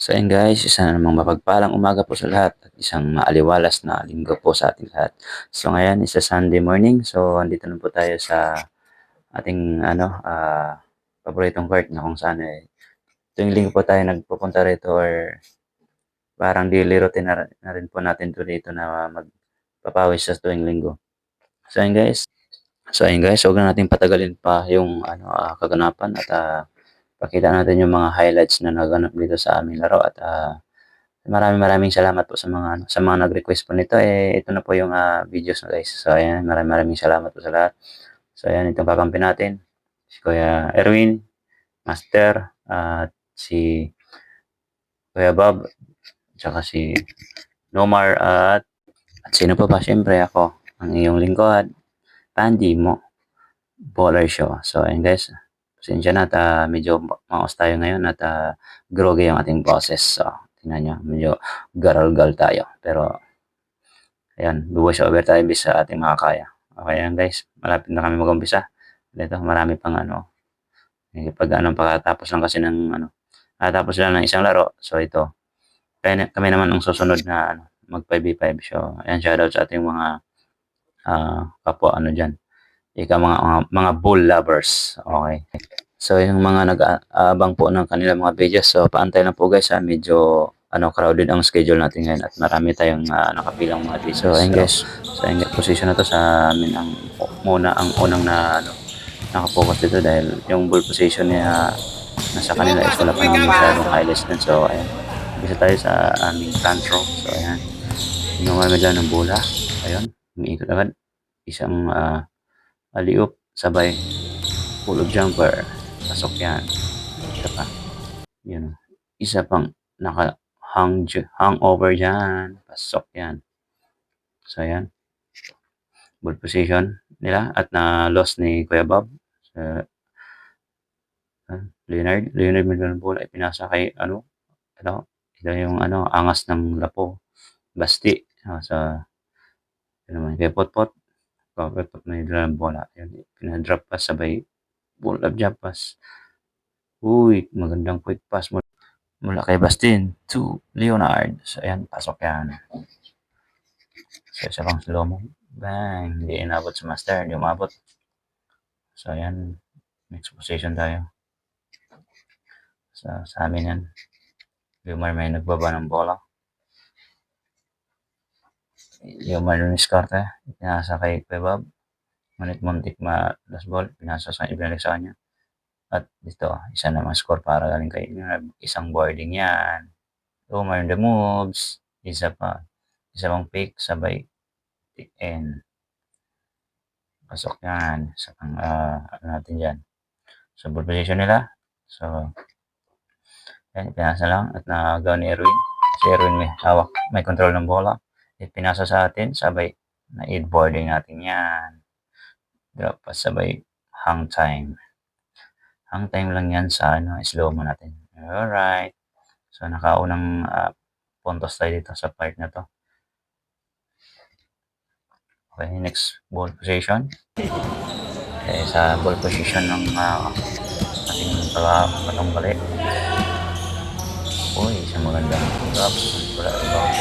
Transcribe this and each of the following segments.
So ayun guys, isa na namang mapagpalang umaga po sa lahat at isang maaliwalas na linggo po sa ating lahat. So ngayon is a Sunday morning. So andito na po tayo sa ating paboritong court na kung saan tuwing linggo po tayo nagpupunta rito or parang daily routine na rin po natin to dito na magpapawis sa tuwing linggo. So ayun guys. Huwag na nating patagalin pa yung kaganapan at pakita natin yung mga highlights na naganap dito sa aming laro at maraming salamat po sa mga nag-request po nito. Ito na po yung videos na guys. So ayan, maraming salamat po sa lahat. So ayan, itong kakampi natin. Si Kuya Erwin, Master, at si Kuya Bob, tsaka si Nomar at sino pa ba? Siyempre ako, ang iyong lingkod, Pandy mo, Baller Show. So ayan guys, pasensya na at medyo maos tayo ngayon at groggy yung ating boses. So tingnan nyo, medyo garalgal tayo. Pero ayan, buwas over tayo bis sa ating makakaya. Okay yan guys, malapit na kami mag-umpisa. Dito, marami pang pagkatapos lang kasi tapos lang ng isang laro. So ito, kami naman ang susunod na mag 5v5 show. Ayan, shoutout sa ating mga kapwa dyan. Mga bull lovers. Okay. So yung mga nag-aabang po ng kanilang mga videos, so paantay lang po guys medyo crowded ang schedule natin ngayon at marami tayong nakapilang mga videos. So ayun guys, sa position na to sa amin ang unang nakapokus dito dahil yung bull position niya nasa kanila is wala pa naman masyadong highlights dun. So ayan, bisa tayo sa aming front row. So ayan, inuman mo dyan ng bola. Ayun, umiikot agad. Isang aliup, sabay pull-up jumper. Pasok yan. Isa pa. Yun. Isa pang hangover dyan. Pasok yan. So ayan. Ball position nila at na-loss ni Kuya Bob. So, Leonard Medal bola ipinasa kay ito yung angas ng lapo. Basti. Sa naman kay Potpot. Potpot na yung bola. Yun, pinadrop pass sabay pull-up jump pass. Uy, magandang quick pass mula kay Bastin to Leonard. So, ayan, pasok yan. So, isa pang slow mo. Bang! Hindi inabot sa master. Hindi umabot. So, ayan. Next position tayo. So, sa amin yan. Lumar may nagbaba ng bola. Lumar yung skarte. Pinasa kay Bob. Ngunit muntik last ball. Pinasa sa ibinalik sa kanya. At dito, isa naman score para galing kay isang boarding yan. Lumar the moves. Isa pang pick sabay and pasok yan sa natin dyan. So, ball position nila. So, yan, pinasa lang at nagawa ni Erwin. Si Erwin may hawak, may control ng bola. Pinasa sa atin, sabay na-aid boarding natin yan. Drop pa sabay hang time. Hang time lang yan sa slow mo natin. Alright. So, nakaunang puntos tayo dito sa part na to. Okay, next ball position. Okay, sa ball position ng ating patungbalik. Uy, isang magandang drop. Wala rebound.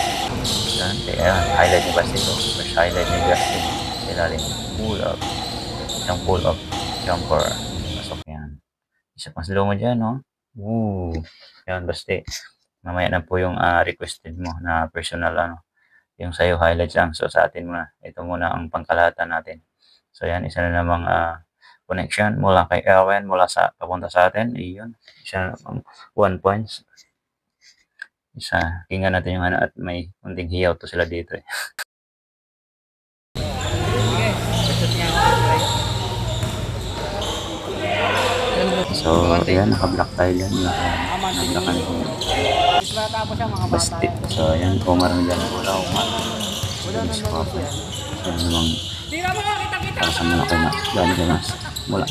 Ayan, highlight ni Basti ito. First highlight ni Justin. Ilalim. Pull up. Isang pull up jumper. Pasok yan. Isa pang slow mo dyan, no? Woo. Yan, Basti. Mamaya na po yung requested mo na personal yung sa'yo highlights lang. So sa atin muna, ito muna ang pangkalahatan natin. So yan, isa na namang connection mula kay Erwin papunta sa atin. Iyon, isa na namang 1 points. Isa, tingnan natin yung at may kunting hiyaw to sila dito eh. So, ayan, naka-block tayo dyan. Naka-block yung Basti. So, ayan, Omar na dyan. Wala, Omar. So, namang para sa mga kayo na gano'n ka na mula.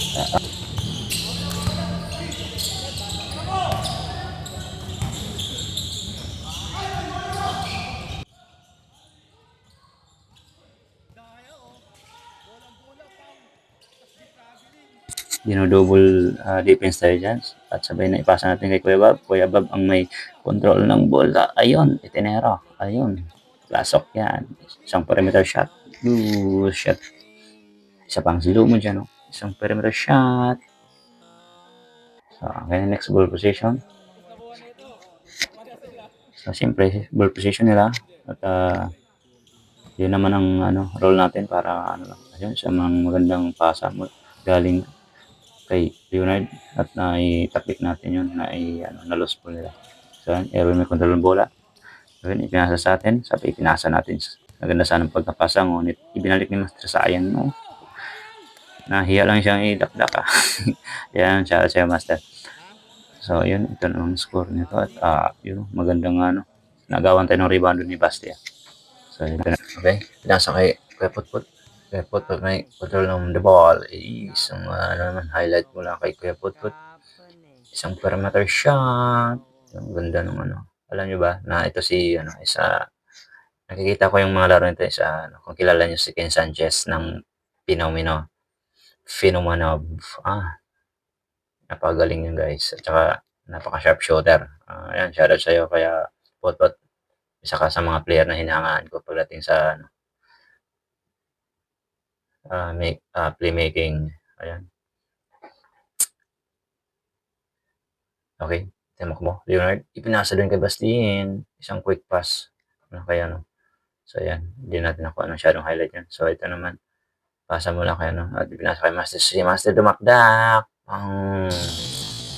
Dino-double defense tayo dyan. At sabay na ipasa natin kay Kuya Bob. Kuya Bob ang may control ng bola. Ayun, itinero. Ayun, lasok yan. Isang perimeter shot. Good shot. Isa pang slow mo dyan. Oh. Isang perimeter shot. So, okay, next ball position. So, siyempre, ball position nila. At yun naman ang role natin para ayun, sa mga magandang pasa mo galing kay Leonard at naitakip natin yun na na-loss po nila. So, Erwin may control ng bola. Ayun, ipinasa sa atin. Sabi, ipinasa natin. Maganda sana ang pagkapasa, ngunit ibinalik ni Master Sayang, no? Nahiya lang siyang idakdak, ah. Yan, shout out sa'yo, Master. So, yun, ito na ang score nito. At, yun, magandang, nagawan tayo ng rebound ni Bastia. So, yun. Okay, pinasa kay Kuya Putput. Kuya Putput may control ng the ball. Isang, naman, highlight mula kay Kuya Putput. Isang perimeter shot. Ang ganda ng alam nyo ba, na ito si, nakikita ko yung mga laro nito sa, kung kilala nyo si Ken Sanchez ng Phenomenov. Napagaling yun guys. At saka, napaka-sharp shooter. Ayan, shoutout sa'yo kaya Putput. Isa ka sa mga player na hinahangaan ko pagdating sa playmaking. Ayan. Okay. Temak mo, Leonard. Ipinasa doon kay Bastien. Isang quick pass. Kaya So, ayan. Hindi natin nakuha masyadong highlight yan. So, ito naman. Pasa mo lang kay at ipinasa kay Master. Si Master dumakdak.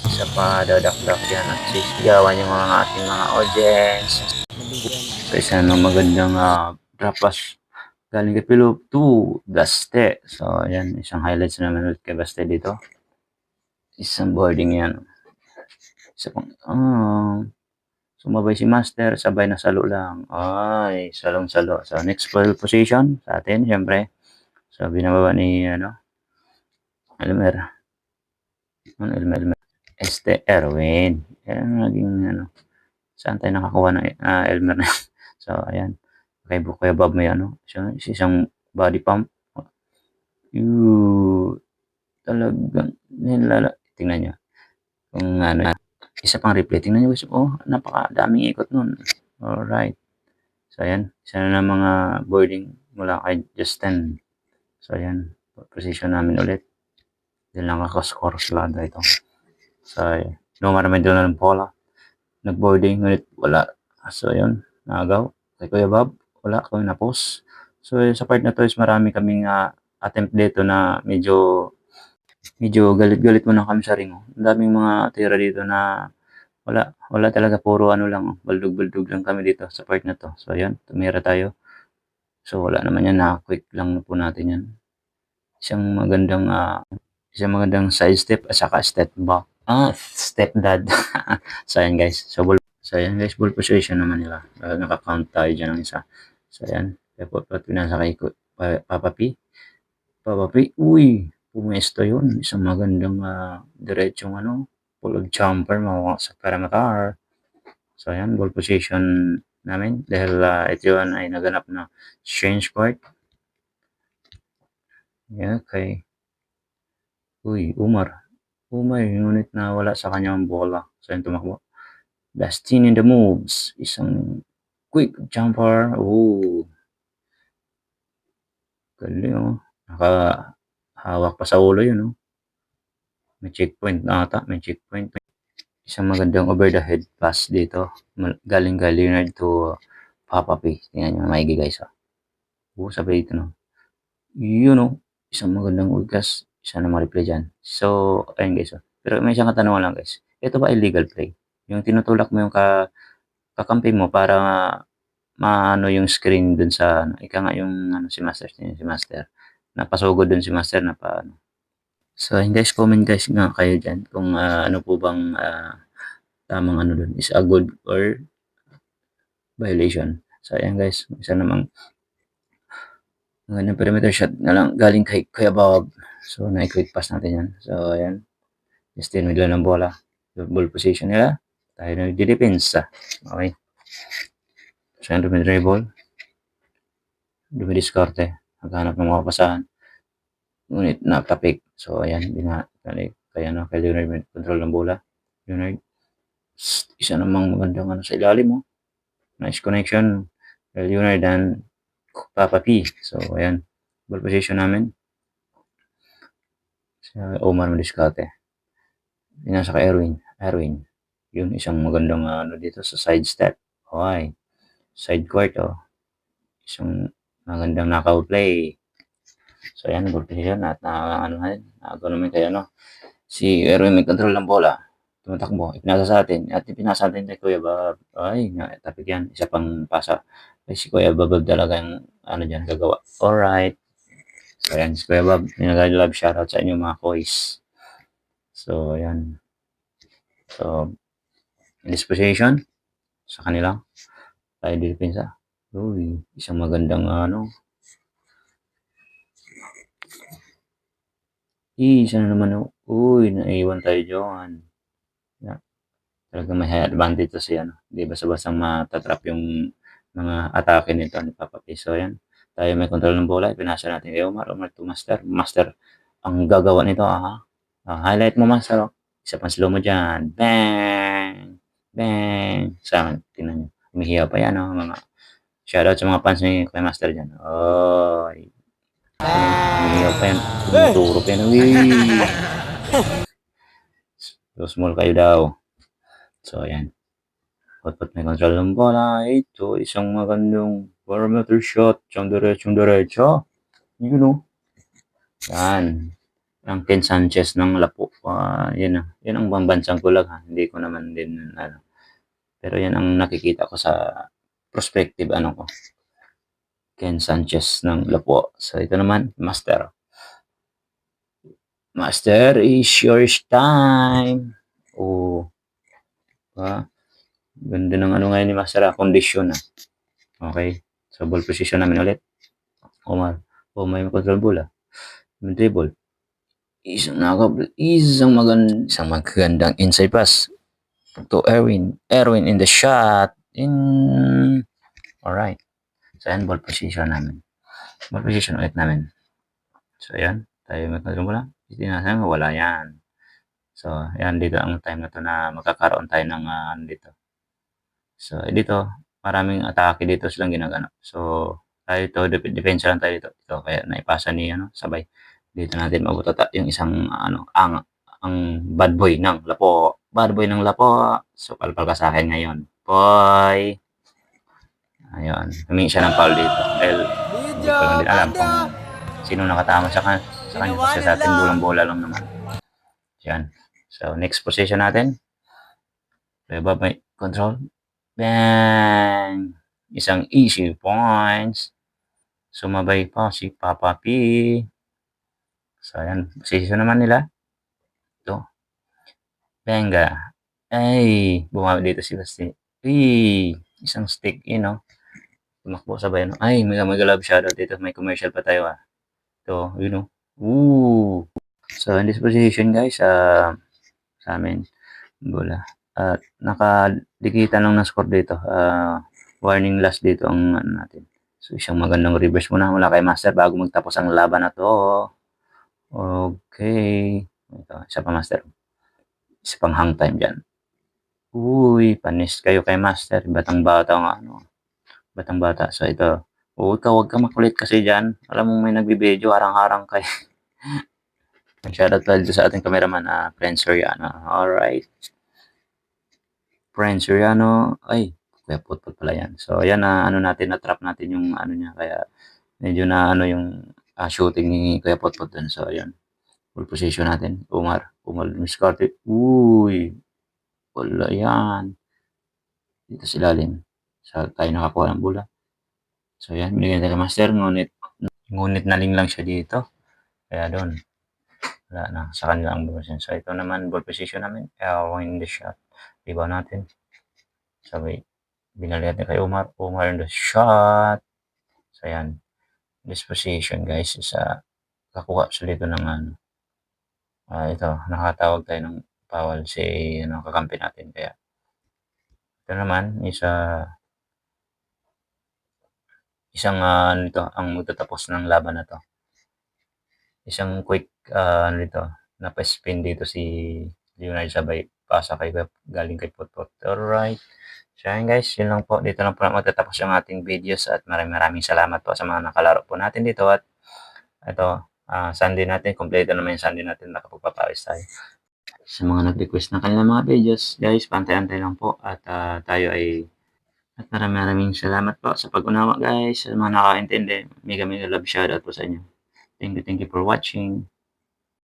Isa pa dadakdak yan at sisigawan yung mga ating mga audience. So, isa magandang drop pass galing kay Philip to Baste. So, ayan. Isang highlights naman ulit kay Baste dito. Isang boarding yan. Isa pang, sumabay si Master, sabay na salo lang. Ay, salong-salo. So, next ball position sa atin, syempre. So, binababa ni, Elmer. Erwin. Yan ang naging, saan tayo nakakuha ng Elmer na So, ayan. Kay Kuya Bob may, isang body pump. Talagang tingnan nyo. Kung isa pang replay. Tingnan nyo guys. Napakadaming ikot nun. Alright. So, ayan. Isa na mga boarding mula kay Justin. So, ayan. Position namin ulit. Diyan lang ako-score sa lada ito. So, no maraming doon na ng bola. Nag-boarding. Ngunit wala. So, ayan. Nagaw. Kay Kuya Bob. Wala. Kung na-post. So, sa part na to is marami kaming attempt dito na medyo galit-galit mo na kami sa ring. Ang daming mga tira dito na wala talaga, puro lang, baldog-baldog lang kami dito sa part na to. So, ayan, tumira tayo. So, wala naman yan, quick lang po natin yan. Isang magandang side step at saka step back. Step dad. So, ayan guys. So, ayan guys, ball position naman nila. Naka-count tayo dyan ng isa. So, ayan. Kaya pinasa kay Papa P. Uy, pumesto yun. Isang magandang diretsong pull-up jumper makuha sa perimeter. So, ayan, ball position namin. Dahil ito yun ay naganap na change court. Yeah, okay. Uy, Umar, ngunit na wala sa kanyang bola. So, ayan, tumakbo. Dustin in the moves. Isang quick jumper. Galing, Nakahawak pa sa ulo yun, May checkpoint na ata. Isang magandang over the head pass dito. Galing kay Leonard to Papa P. Tingnan nyo, maigi guys. Sabay ito, Yun, isang magandang ugas. Isa na ma-replay dyan. So, ayun guys. Pero may isang katanungan lang guys. Ito ba illegal play? Yung tinutulak mo yung kakampi mo para maano yung screen dun sa, ika nga yung si Master. Napasugod dun si Master na paano. So, ayun guys, comment guys nga kayo dyan kung ano po bang tamang dun. Is a good or violation. So, ayan guys, isa namang magandang perimeter shot na lang galing kay Kuya Bob. So, na-quick pass natin yan. So, ayan. Justin, may ng bola. Ball position nila. Tayo na nagdi-defense. Okay. So, ayan, dumidribble. Dumidiskarte. Naghanap ng mga pasahan. Ngunit, natapik. So, ayan, kay Leonard may control ng bola. Leonard, isa namang magandang sa ilalim, oh. Nice connection. Leonard and Papa P. So, ayan, ball position namin. Sa Omar Madiscate. Pinasa kay Erwin. Yun, isang magandang dito sa side step. Okay. Side court, oh. Isang magandang knockout play. So, ayan, ball position at nakago naman kay si Erwin may control ng bola. Tumatakbo, ipinasa sa atin at ipinasa natin kay Kuya Bob. Ay, tapik yan. Isa pang pasa. Ay, si Kuya Bob talagang dyan gagawa. Alright. So, ayan, si Kuya Bob. Love shoutout sa inyo mga kois. So, ayan. So, in this position, sa kanila, tayo depensa. Uy, isang magandang isa na naman. Uy, naiwan tayo dyan. Talagang may high advantage to si Di basta-bastang matatrap yung mga atake nito ni Papa P. So, ayan. Tayo may control ng bola. Pinasa natin kay Omar to Master. Master, ang gagawa nito, highlight mo, Master. Isa pang slow mo dyan. Bang! Bang! Tingnan nyo. Umihiyaw pa yan, mga shoutout sa mga fans ni Kuya Master dyan. Oh, umihiyaw pa yan. Tumuturo pa yan. Uy! So, small kayo daw. So, ayan. Dapat may control ng bola. Ito, isang magandang parameter shot. Isang diretso. Yun o. Yan. Ang Ken Sanchez ng Lapu. Yan ang pambansang kulag ha. Hindi ko naman din Pero yan ang nakikita ko sa perspective ko. Ken Sanchez ng Lapu. So ito naman, Master. Master, is yours time. Oh. Ganda ng ngayon ni Master, kondisyon. Okay. So ball position namin ulit. Omar. May control bola. May dribble. Isang magandang inside pass to Erwin. Erwin in the shot. Alright. So, ayan, ball position namin. Ball position ulit namin. So, ayan. Tayo may control bola. Tinasabi, wala yan. So, ayan, dito ang time na to na magkakaroon tayo ng dito. So, dito, maraming atake dito silang ginagana. So, tayo to, defense lang tayo dito. Ito, kaya naipasa ni, sabay. Dito natin mabutata yung isang, ang bad boy ng Lapo. Bad boy ng Lapo. So, palpal ka sa akin ngayon. Boy! Ayun, humingi siya ng foul dito. Dahil, hindi ko lang din alam kung sino nakatama sa kanya. Kasi sa atin, bulang-bola lang naman. Yan. So, next position natin. Baba may control. Bang! Isang easy points. Sumabay pa si Papa P. So, ayan. Position naman nila. Ito. Benga. Ay! Bumawi dito si Basti. Ay! Isang stick in, tumakbo sabay, Ay, may love shoutout dito. May commercial pa tayo, Ito, Ooh! So, in this position, guys, sa amin, bola. At nakadikitan lang ng score dito. Warning last dito ang natin. So, isang magandang reverse muna mula kay Master bago magtapos ang laban na to. Okay. Ito, isa pa, Master. Isa pang hang time dyan. Uy, panis kayo kay Master. Batang-bata nga, Batang-bata. So, ito. Huwag ka makulit kasi dyan. Alam mo may nagbibideo, harang-harang kay. Shoutout pala dito sa ating cameraman, Friend Soriano. Alright. Friend Soriano. Ay, kaya put-put pala yan. So, ayan na-trap natin yung niya. Kaya, medyo yung shooting ni Kuya Potpot dun. So, ayan. Full position natin. Umar Miscarte. Uy. Wala yan. Dito sa ilalim. So, tayo nakakuha ng bola. So, ayan. Binigyan tayo Master. Ngunit naling lang siya dito. Kaya doon. Wala na. Sa kanila ang ball. So, ito naman ball position namin. Win the shot. Diba natin. Sabay. Binali natin kay Omar. Omar in the shot. So, ayan. This position, guys, is kakuha sa dito ng ito, nakatawag tayo ng foul si kakampi natin. Kaya, ito naman, isang ito, ang magtatapos ng laban na to. isang quick, ano dito, napa-spin dito si Leonard sabay pasa galing kay Putput. Alright. So ayun guys, yun lang po. Dito lang po magtatapos yung ating videos at maraming salamat po sa mga nakalaro po natin dito at ito, Sunday natin, kumpleto naman yung Sunday natin, nakapagpapawis tayo. Sa mga nag-request ng kanilang mga videos, guys, pantay-antay lang po at tayo ay at maraming salamat po sa pag-unawa guys, sa mga nakakaintindi. Mega love shoutout po sa inyo. Thank you for watching.